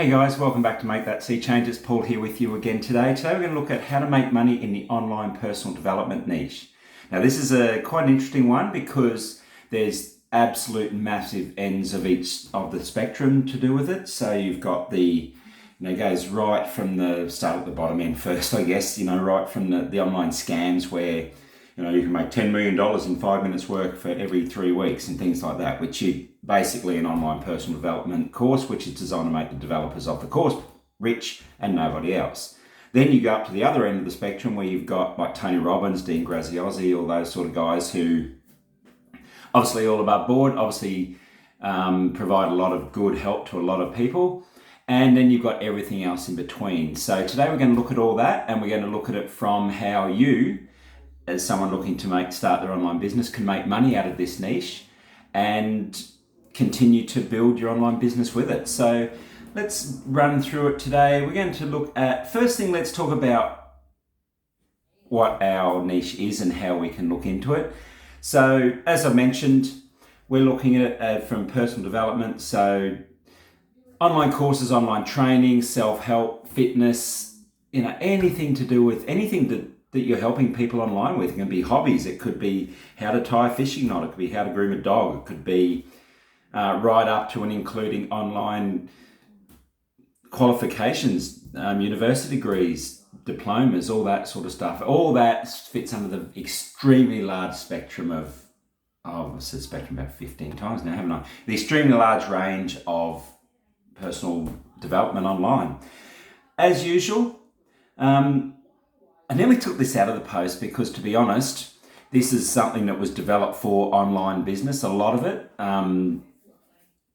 Hey guys, welcome back to Make That Sea Change. It's Paul here with you again today. Today we're going to look at how to make money in the online personal development niche. Now this is quite an interesting one because there's absolute massive ends of each of the spectrum to do with it. So you've got it goes right from the start at the bottom end first, I guess, right from the online scams where you can make $10 million in 5 minutes work for every 3 weeks and things like that, which is basically an online personal development course, which is designed to make the developers of the course rich and nobody else. Then you go up to the other end of the spectrum where you've got like Tony Robbins, Dean Graziosi, all those sort of guys who obviously all above board, obviously provide a lot of good help to a lot of people. And then you've got everything else in between. So today we're going to look at all that, and we're going to look at it from how you, as someone looking to start their online business, can make money out of this niche and continue to build your online business with it. So let's run through it today. We're going to look at, first thing, let's talk about what our niche is and how we can look into it. So as I mentioned, we're looking at it from personal development. So online courses, online training, self-help, fitness, anything to do with anything that you're helping people online with. It can be hobbies. It could be how to tie a fishing knot. It could be how to groom a dog. It could be right up to and including online qualifications, university degrees, diplomas, all that sort of stuff. All that fits under the extremely large spectrum of, I've said spectrum about 15 times now, haven't I? The extremely large range of personal development online. As usual, I nearly took this out of the post because, to be honest, this is something that was developed for online business, a lot of it.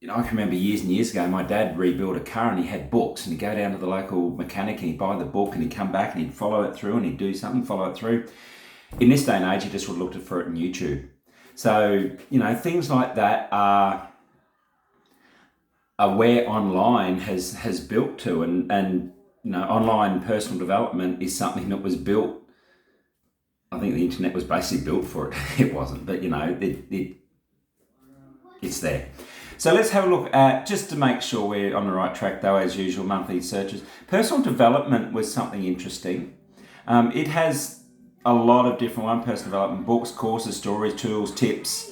I can remember years and years ago, my dad rebuilt a car and he had books, and he'd go down to the local mechanic and he'd buy the book and he'd come back and he'd follow it through and he'd do something, follow it through. In this day and age, he just would have looked for it on YouTube. So, things like that are where online has built to, and online personal development is something that was built. I think the internet was basically built for it. It wasn't, but it's there. So let's have a look at, just to make sure we're on the right track though, as usual, monthly searches. Personal development was something interesting. It has a lot of different personal development books, courses, stories, tools, tips,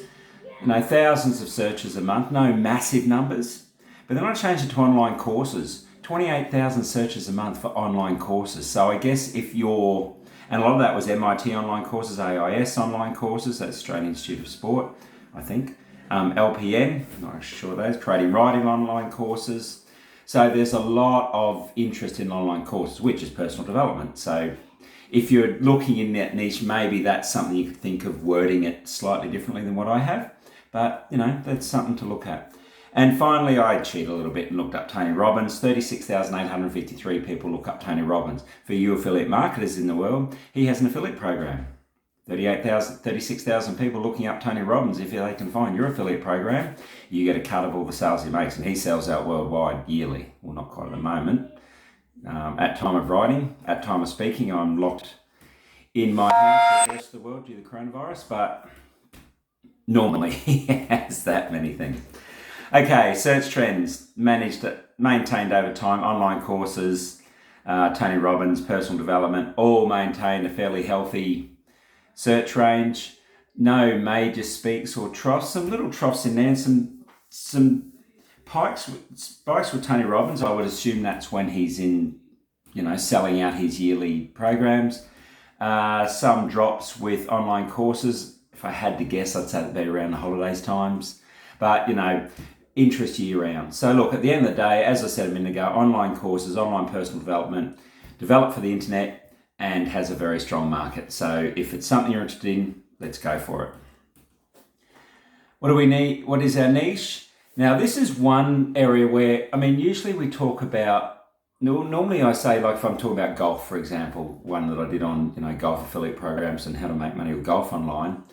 thousands of searches a month, no massive numbers. But then I changed it to online courses, 28,000 searches a month for online courses. So I guess and a lot of that was MIT online courses, AIS online courses, that's Australian Institute of Sport, I think. LPN, not sure those, creating writing online courses. So there's a lot of interest in online courses, which is personal development. So if you're looking in that niche, maybe that's something you could think of wording it slightly differently than what I have. But, that's something to look at. And finally, I cheated a little bit and looked up Tony Robbins. 36,853 people look up Tony Robbins. For you affiliate marketers in the world, he has an affiliate program. 36,000 people looking up Tony Robbins. If they can find your affiliate program, you get a cut of all the sales he makes. And he sells out worldwide yearly. Well, not quite at the moment. At time of writing, at time of speaking, I'm locked in my house for the rest of the world due to coronavirus. But normally he has that many things. Okay, search trends, maintained over time, online courses, Tony Robbins, personal development, all maintain a fairly healthy search range. No major speaks or troughs, some little troughs in there, and some spikes with Tony Robbins. I would assume that's when he's in, selling out his yearly programs. Some drops with online courses. If I had to guess, I'd say it'd be around the holidays times. But, interest year round. So look, at the end of the day, as I said a minute ago, online courses, online personal development, developed for the internet and has a very strong market. So if it's something you're interested in, let's go for it. What do we need? What is our niche? Now, this is one area where, usually we talk about, normally I say, like if I'm talking about golf, for example, one that I did on, golf affiliate programs and how to make money with golf online,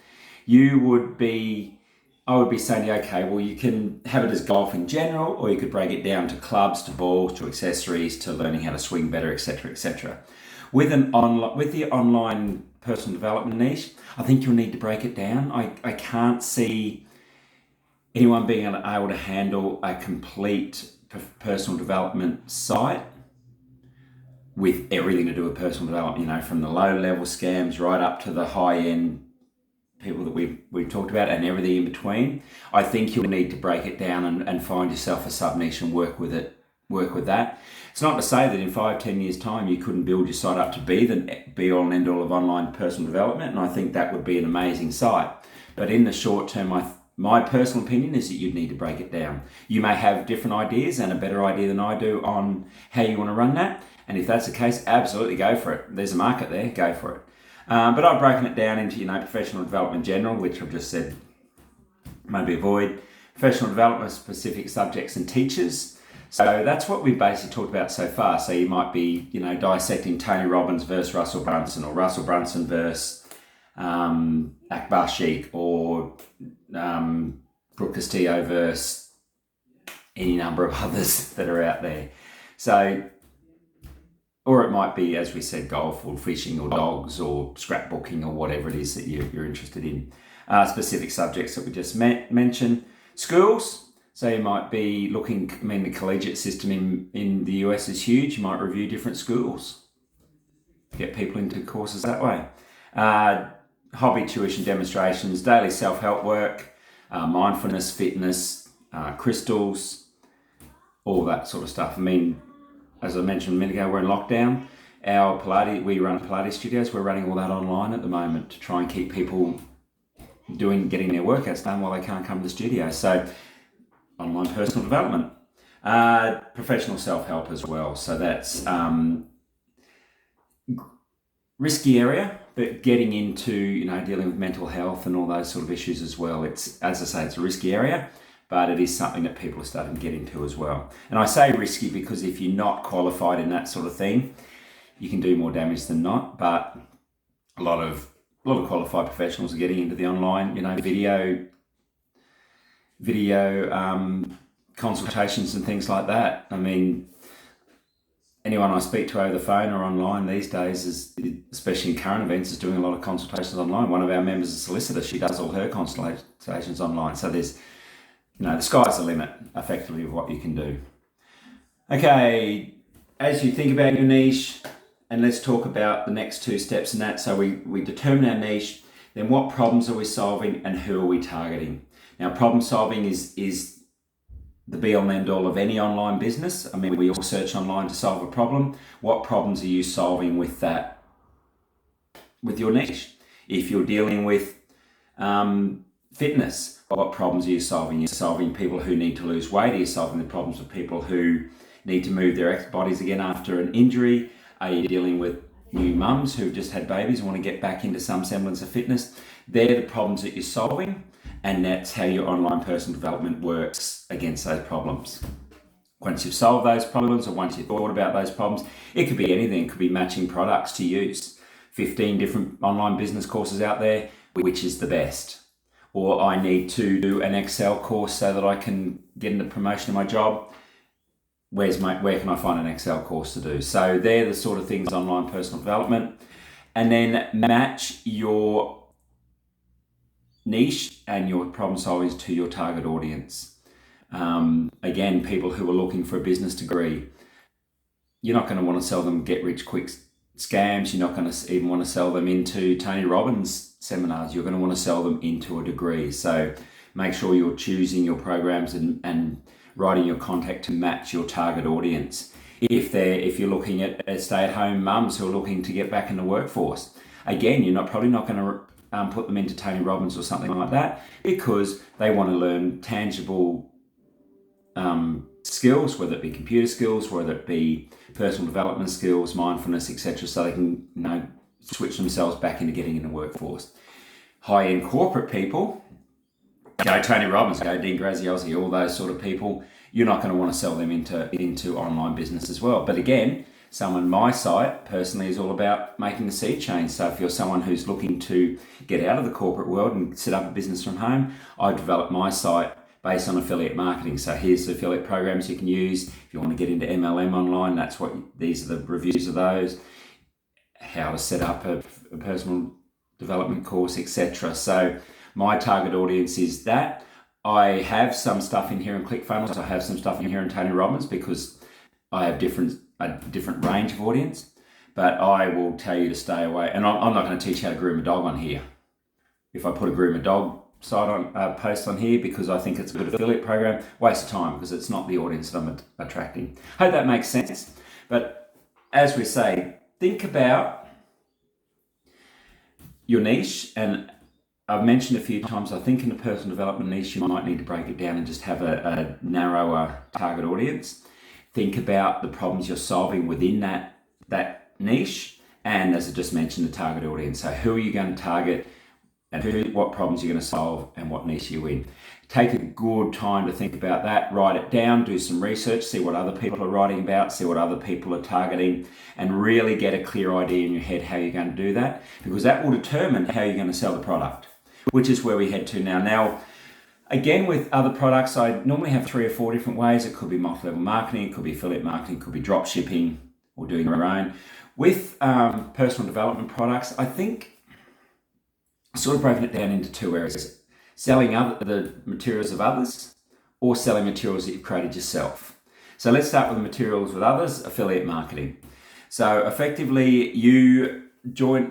I would be saying, okay, well, you can have it as golf in general, or you could break it down to clubs, to balls, to accessories, to learning how to swing better, etc., etc. With the online personal development niche, I think you'll need to break it down. I can't see anyone being able to handle a complete personal development site with everything to do with personal development, from the low level scams right up to the high end people that we've talked about and everything in between. I think you'll need to break it down and find yourself a sub niche and work with that. It's not to say that in 5-10 years time you couldn't build your site up to be the be all and end all of online personal development, and I think that would be an amazing site. But in the short term, my personal opinion is that you'd need to break it down. You may have different ideas and a better idea than I do on how you want to run that, and if that's the case, absolutely go for it. There's a market there, go for it. But I've broken it down into professional development general, which I've just said maybe avoid, professional development specific subjects and teachers. So that's what we've basically talked about so far. So you might be dissecting Tony Robbins versus Russell Brunson, or Russell Brunson versus Akbar Sheikh, or Brooke Castillo versus any number of others that are out there. So, or it might be, as we said, golf or fishing or dogs or scrapbooking or whatever it is that you're interested in. Specific subjects that we just mentioned. Schools, so you might be looking, the collegiate system in the US is huge. You might review different schools, get people into courses that way. Hobby tuition demonstrations, daily self-help work, mindfulness, fitness, crystals, all that sort of stuff. As I mentioned a minute ago, we're in lockdown. We run Pilates studios. We're running all that online at the moment to try and keep people getting their workouts done while they can't come to the studio. So online personal development, professional self-help as well. So that's risky area, but getting into dealing with mental health and all those sort of issues as well. It's, as I say, it's a risky area, but it is something that people are starting to get into as well. And I say risky because if you're not qualified in that sort of thing, you can do more damage than not. But a lot of qualified professionals are getting into the online, video consultations and things like that. Anyone I speak to over the phone or online these days, especially in current events, is doing a lot of consultations online. One of our members is a solicitor. She does all her consultations online. So there's the sky's the limit, effectively, of what you can do. Okay, as you think about your niche, and let's talk about the next two steps in that. So we determine our niche, then what problems are we solving and who are we targeting? Now, problem solving is the be all and end all of any online business. We all search online to solve a problem. What problems are you solving with that, with your niche? If you're dealing with fitness, what problems are you solving? You're solving people who need to lose weight. Are you solving the problems of people who need to move their bodies again after an injury? Are you dealing with new mums who've just had babies and want to get back into some semblance of fitness? They're the problems that you're solving, and that's how your online personal development works against those problems. Once you've solved those problems, or once you've thought about those problems, it could be anything. It could be matching products to use. 15 different online business courses out there, which is the best? Or I need to do an Excel course so that I can get into promotion of my job. Where can I find an Excel course to do? So they're the sort of things online personal development. And then match your niche and your problem solving to your target audience. Again, people who are looking for a business degree, you're not going to want to sell them get rich quick scams. You're not going to even want to sell them into Tony Robbins seminars. You're going to want to sell them into a degree. So make sure you're choosing your programs and writing your content to match your target audience. If you're looking at stay-at-home mums who are looking to get back in the workforce, again, you're probably not going to put them into Tony Robbins or something like that, because they want to learn tangible skills, whether it be computer skills, whether it be personal development skills, mindfulness, etc., so they can switch themselves back into getting in the workforce. High-end corporate people, go Tony Robbins, go Dean Graziosi, all those sort of people. You're not going to want to sell them into online business as well. But again, my site personally is all about making the sea change. So if you're someone who's looking to get out of the corporate world and set up a business from home, I developed my site based on affiliate marketing. So here's the affiliate programs you can use. If you want to get into MLM online, these are the reviews of those. How to set up a personal development course, etc. So my target audience is that. I have some stuff in here in ClickFunnels. I have some stuff in here in Tony Robbins because I have a different range of audience. But I will tell you to stay away. And I'm not going to teach you how to groom a dog on here. If I put a groom a dog site on post on here because I think it's a good affiliate program, waste of time because it's not the audience that I'm attracting. Hope that makes sense. But as we say, think about your niche, and I've mentioned a few times, I think in the personal development niche, you might need to break it down and just have a narrower target audience. Think about the problems you're solving within that niche. And as I just mentioned, the target audience. So who are you going to target and what problems you're going to solve and what niche you're in. Take a good time to think about that, write it down, do some research, see what other people are writing about, see what other people are targeting, and really get a clear idea in your head how you're going to do that, because that will determine how you're going to sell the product, which is where we head to now. Now, again, with other products, I normally have 3 or 4 different ways. It could be multi-level marketing, it could be affiliate marketing, it could be drop shipping or doing your own. With personal development products, I think sort of broken it down into 2 areas: selling the materials of others or selling materials that you've created yourself. So let's start with the materials with others, affiliate marketing. So effectively, you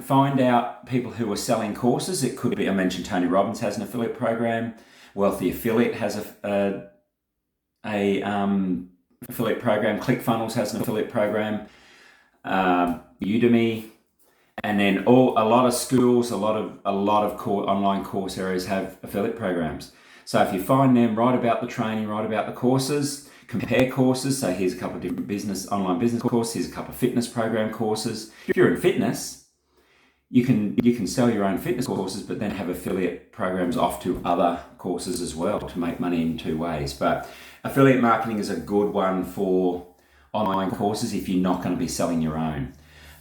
find out people who are selling courses. It could be, I mentioned Tony Robbins has an affiliate program. Wealthy Affiliate has a affiliate program. ClickFunnels has an affiliate program. Udemy. And then a lot of schools, a lot of online course areas have affiliate programs. So if you find them, write about the training, write about the courses, compare courses. So here's a couple of different online business courses, here's a couple of fitness program courses. If you're in fitness, you can sell your own fitness courses, but then have affiliate programs off to other courses as well to make money in 2 ways. But affiliate marketing is a good one for online courses if you're not going to be selling your own.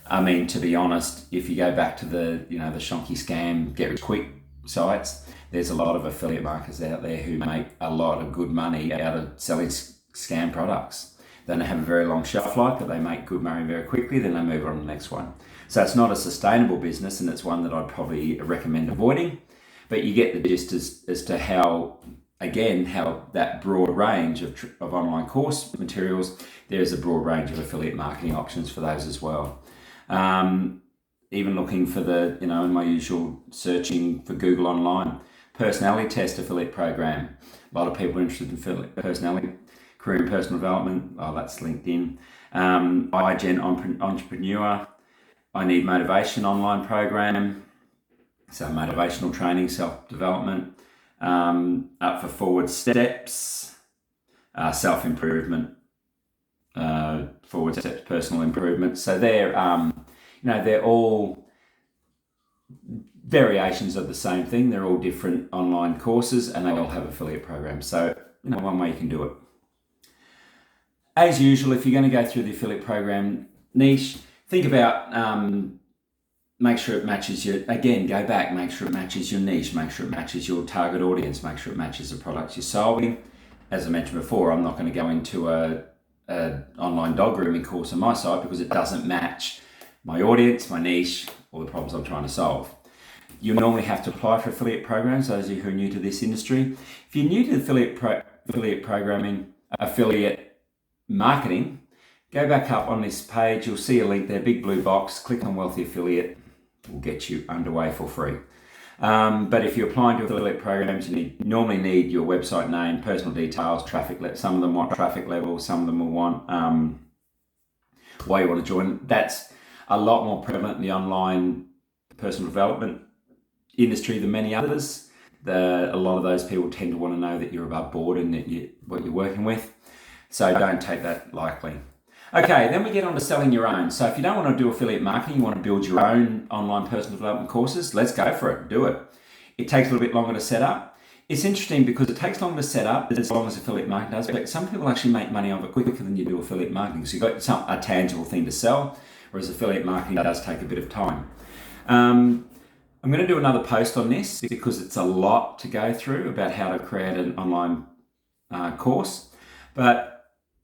I mean, to be honest, if you go back to the shonky scam, get rich quick sites, there's a lot of affiliate marketers out there who make a lot of good money out of selling scam products. They don't have a very long shelf life, but they make good money very quickly, then they move on to the next one. So it's not a sustainable business, and it's one that I'd probably recommend avoiding. But you get the gist as to how that broad range of online course materials, there's a broad range of affiliate marketing options for those as well. Even looking for in my usual searching for Google online, personality test affiliate program. A lot of people are interested in personality, career and personal development. Oh, that's LinkedIn. iGen Entrepreneur. I Need Motivation online program. So motivational training, self-development. Up for Forward Steps. Self-improvement. Forward Steps, personal improvement. So they're all variations of the same thing. They're all different online courses, and they all have affiliate programs. So one way you can do it. As usual, if you're going to go through the affiliate program niche, think about make sure it matches make sure it matches your niche, make sure it matches your target audience, make sure it matches the products you're solving. As I mentioned before, I'm not going to go into an online dog grooming course on my site because it doesn't match my audience, my niche, or the problems I'm trying to solve. You normally have to apply for affiliate programs, those of you who are new to this industry. If you're new to affiliate programming, affiliate marketing, go back up on this page, you'll see a link there, big blue box, click on Wealthy Affiliate, will get you underway for free. But if you're applying to affiliate programs, you normally need your website name, personal details, some of them want traffic levels, some of them will want why you want to join. That's a lot more prevalent in the online personal development industry than many others. A lot of those people tend to want to know that you're above board and that what you're working with. So don't take that lightly. Okay, then we get on to selling your own. So if you don't want to do affiliate marketing, you want to build your own online personal development courses, let's go for it, do it. It takes a little bit longer to set up. It's interesting because it takes longer to set up as long as affiliate marketing does, but some people actually make money off it quicker than you do affiliate marketing. So you've got a tangible thing to sell, whereas affiliate marketing does take a bit of time. I'm going to do another post on this because it's a lot to go through about how to create an online course, but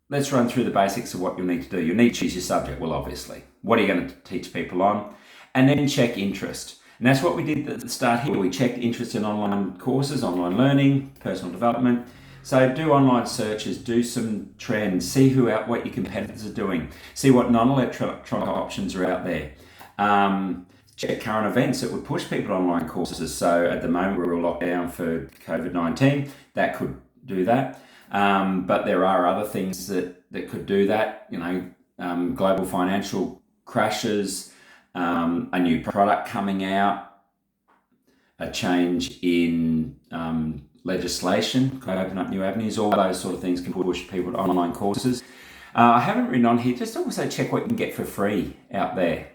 let's run through the basics of what you'll need to do. You'll need to choose your subject, well, obviously. What are you going to teach people on? And then check interest. And that's what we did at the start here. We checked interest in online courses, online learning, personal development. So do online searches, do some trends, see what your competitors are doing, see what non-electronic options are out there. Check current events that would push people to online courses. So at the moment we're all locked down for COVID-19, that could do that. But there are other things that could do that, global financial crashes, a new product coming out, a change in legislation could open up new avenues. All those sort of things can push people to online courses. I haven't written on here, just also check what you can get for free out there.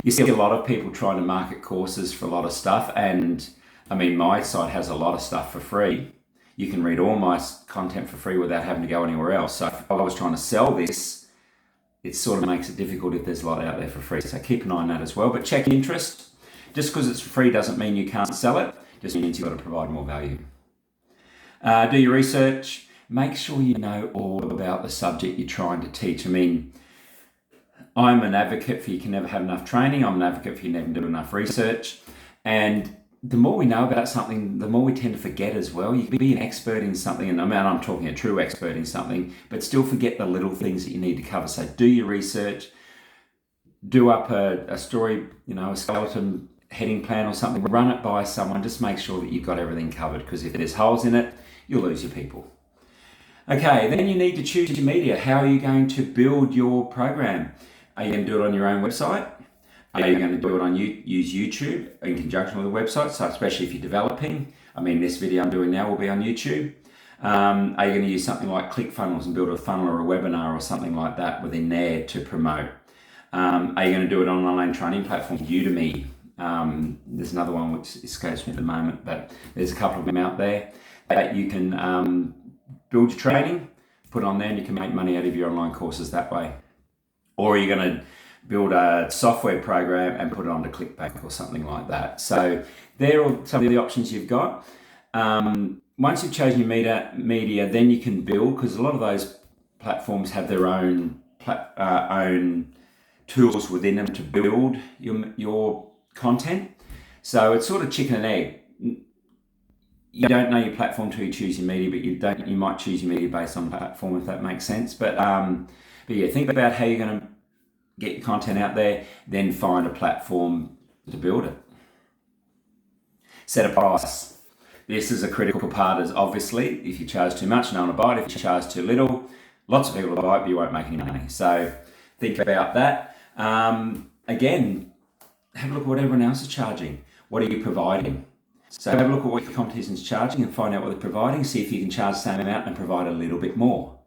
You see a lot of people trying to market courses for a lot of stuff, and I mean, my site has a lot of stuff for free. You can read all my content for free without having to go anywhere else. So if I was trying to sell this, it sort of makes it difficult if there's a lot out there for free. So keep an eye on that as well. But check interest. Just because it's free doesn't mean you can't sell it. Just means you've got to provide more value. Do your research. Make sure you know all about the subject you're trying to teach. I mean, I'm an advocate for you can never have enough training. I'm an advocate for you never do enough research. And the more we know about something, the more we tend to forget as well. You can be an expert in something, and I'm talking a true expert in something, but still forget the little things that you need to cover. So do your research, do up a story, a skeleton heading plan or something, run it by someone, just make sure that you've got everything covered, because if there's holes in it, you'll lose your people. Okay, then you need to choose your media. How are you going to build your program? Are you going to do it on your own website? Are you going to do it use YouTube in conjunction with a website? So especially if you're developing, this video I'm doing now will be on YouTube. Are you going to use something like ClickFunnels and build a funnel or a webinar or something like that within there to promote? Are you going to do it on an online training platform, Udemy? There's another one which escapes me at the moment, but there's a couple of them out there that you can build your training, put on there, and you can make money out of your online courses that way. Or are you going to build a software program and put it onto ClickBank or something like that? So there are some of the options you've got. Once you've chosen your media, then you can build, because a lot of those platforms have their own tools within them to build your content. So it's sort of chicken and egg. You don't know your platform till you choose your media, but you might choose your media based on platform, if that makes sense. But yeah, think about how you're going to get your content out there, then find a platform to build it. Set a price. This is a critical part, as obviously, if you charge too much, no one will buy it. If you charge too little, lots of people will buy it, but you won't make any money. So think about that. Again, have a look at what everyone else is charging. What are you providing? So have a look at what your competition is charging and find out what they're providing. See if you can charge the same amount and provide a little bit more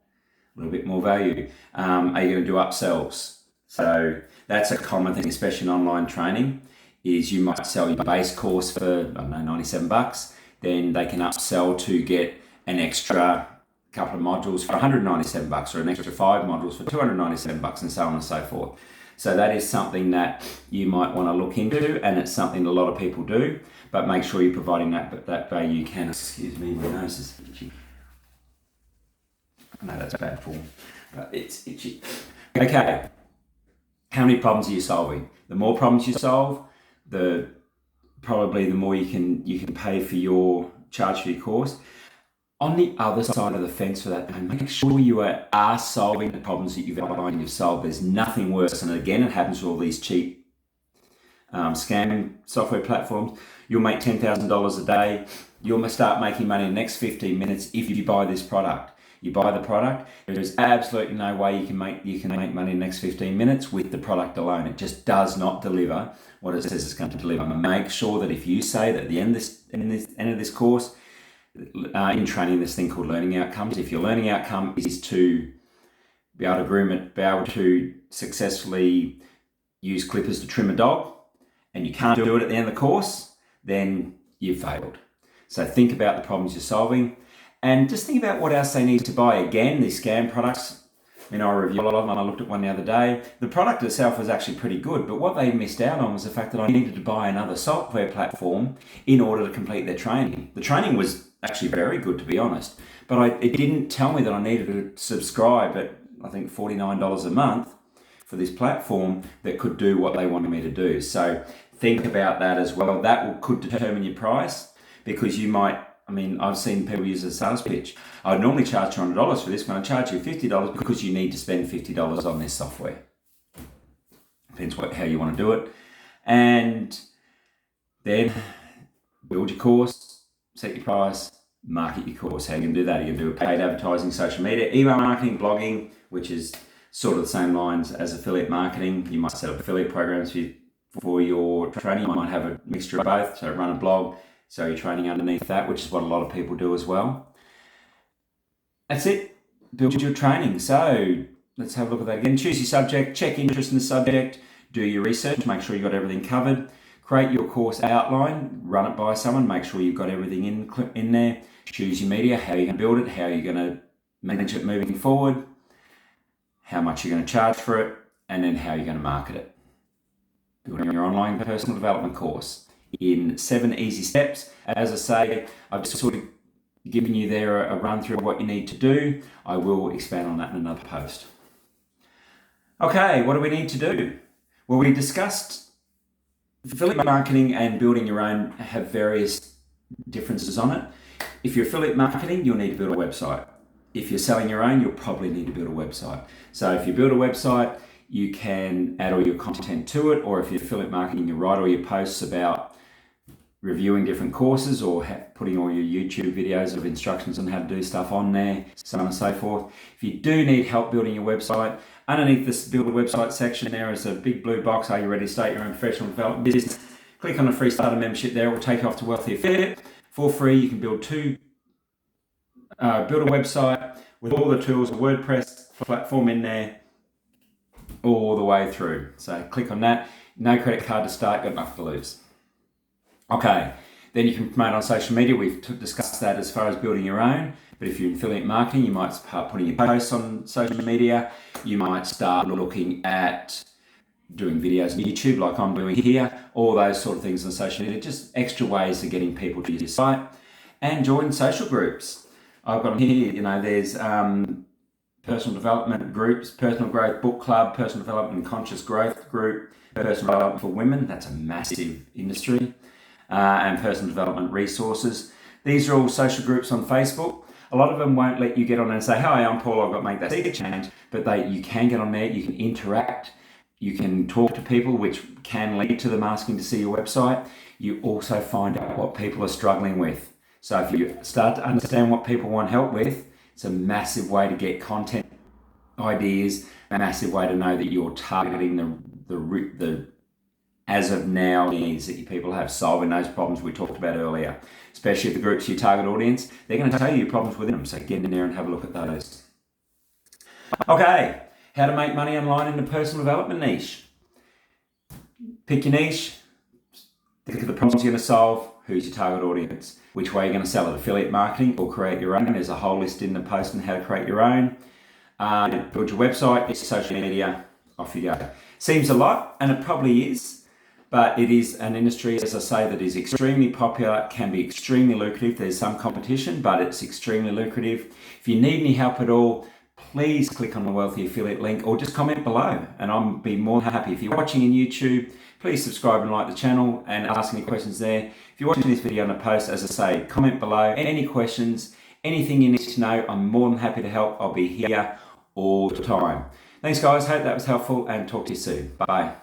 value. Are you going to do upsells? So that's a common thing, especially in online training, is you might sell your base course for, $97. Then they can upsell to get an extra couple of modules for $197, or an extra 5 modules for $297, and so on and so forth. So that is something that you might want to look into, and it's something a lot of people do, but make sure you're providing that value you can. Excuse me, my nose is itchy. No, that's bad form, but it's itchy. Okay, how many problems are you solving? The more problems you solve, probably the more you can pay for your charge for your course. On the other side of the fence for that, make sure you are solving the problems that you've outlined you've solved. There's nothing worse, and again, it happens with all these cheap scam software platforms. You'll make $10,000 a day. You'll start making money in the next 15 minutes if you buy this product. You buy the product, there is absolutely no way you can make money in the next 15 minutes with the product alone. It just does not deliver what it says it's going to deliver. Make sure that if you say that at the end of this course, in training, this thing called learning outcomes, if your learning outcome is to be able to groom it, be able to successfully use clippers to trim a dog, and you can't do it at the end of the course, then you've failed. So think about the problems you're solving, and just think about what else they need to buy. Again, these scam products, I review a lot of them. I looked at one the other day. The product itself was actually pretty good, but what they missed out on was the fact that I needed to buy another software platform in order to complete their training. The training was actually very good, to be honest, but it didn't tell me that I needed to subscribe at, I think, $49 a month for this platform that could do what they wanted me to do. So think about that as well. That could determine your price, because you might, I've seen people use a sales pitch. I'd normally charge $200 for this, but I charge you $50 because you need to spend $50 on this software. Depends how you want to do it. And then build your course, set your price, market your course. How are you going to do that? You can do paid advertising, social media, email marketing, blogging, which is sort of the same lines as affiliate marketing. You might set up affiliate programs for your training. You might have a mixture of both. So run a blog, so you're training underneath that, which is what a lot of people do as well. That's it. Build your training. So let's have a look at that again. Choose your subject, check interest in the subject, do your research, make sure you've got everything covered. Create your course outline, run it by someone, make sure you've got everything in there. Choose your media, how you're going to build it, how you're going to manage it moving forward, how much you're going to charge for it, and then how you're going to market it. Building your online personal development course in 7 easy steps. As I say, I've sort of given you there a run through of what you need to do. I will expand on that in another post. Okay, what do we need to do? Well, we discussed affiliate marketing and building your own have various differences on it. If you're affiliate marketing, you'll need to build a website. If you're selling your own, you'll probably need to build a website. So if you build a website, you can add all your content to it, or if you're affiliate marketing, you write all your posts about reviewing different courses or putting all your YouTube videos of instructions on how to do stuff on there, so on and so forth. If you do need help building your website, underneath this build a website section there is a big blue box. Are you ready to start your own professional development business? Click on the free starter membership there. It will take you off to Wealthy Affiliate. For free, you can build a website with all the tools, a WordPress platform in there, all the way through. So click on that. No credit card to start, got nothing to lose. Okay, then you can promote on social media. We've discussed that as far as building your own. But if you're in affiliate marketing, you might start putting your posts on social media. You might start looking at doing videos on YouTube like I'm doing here, all those sort of things on social media, just extra ways of getting people to your site. And join social groups. I've got here, there's personal development groups, personal growth book club, personal development and conscious growth group, personal development for women, that's a massive industry, and personal development resources. These are all social groups on Facebook. A lot of them won't let you get on and say, hi, I'm Paul, I've got to make that sea change, but you can get on there, you can interact, you can talk to people, which can lead to them asking to see your website. You also find out what people are struggling with. So if you start to understand what people want help with, it's a massive way to get content ideas, a massive way to know that you're targeting the as of now needs that your people have, solving those problems we talked about earlier. Especially if the group's your target audience, they're going to tell you your problems within them. So get in there and have a look at those. Okay, how to make money online in the personal development niche. Pick your niche, think of the problems you're going to solve, who's your target audience, which way you're going to sell it, affiliate marketing or create your own. There's a whole list in the post on how to create your own. Build your website, it's social media, off you go. Seems a lot, and it probably is, but it is an industry, as I say, that is extremely popular, can be extremely lucrative. There's some competition, but it's extremely lucrative. If you need any help at all, please click on the Wealthy Affiliate link or just comment below, and I'll be more than happy. If you're watching in YouTube, please subscribe and like the channel and ask any questions there. If you're watching this video on a post, as I say, comment below. Any questions, anything you need to know, I'm more than happy to help. I'll be here all the time. Thanks guys, hope that was helpful and talk to you soon. Bye.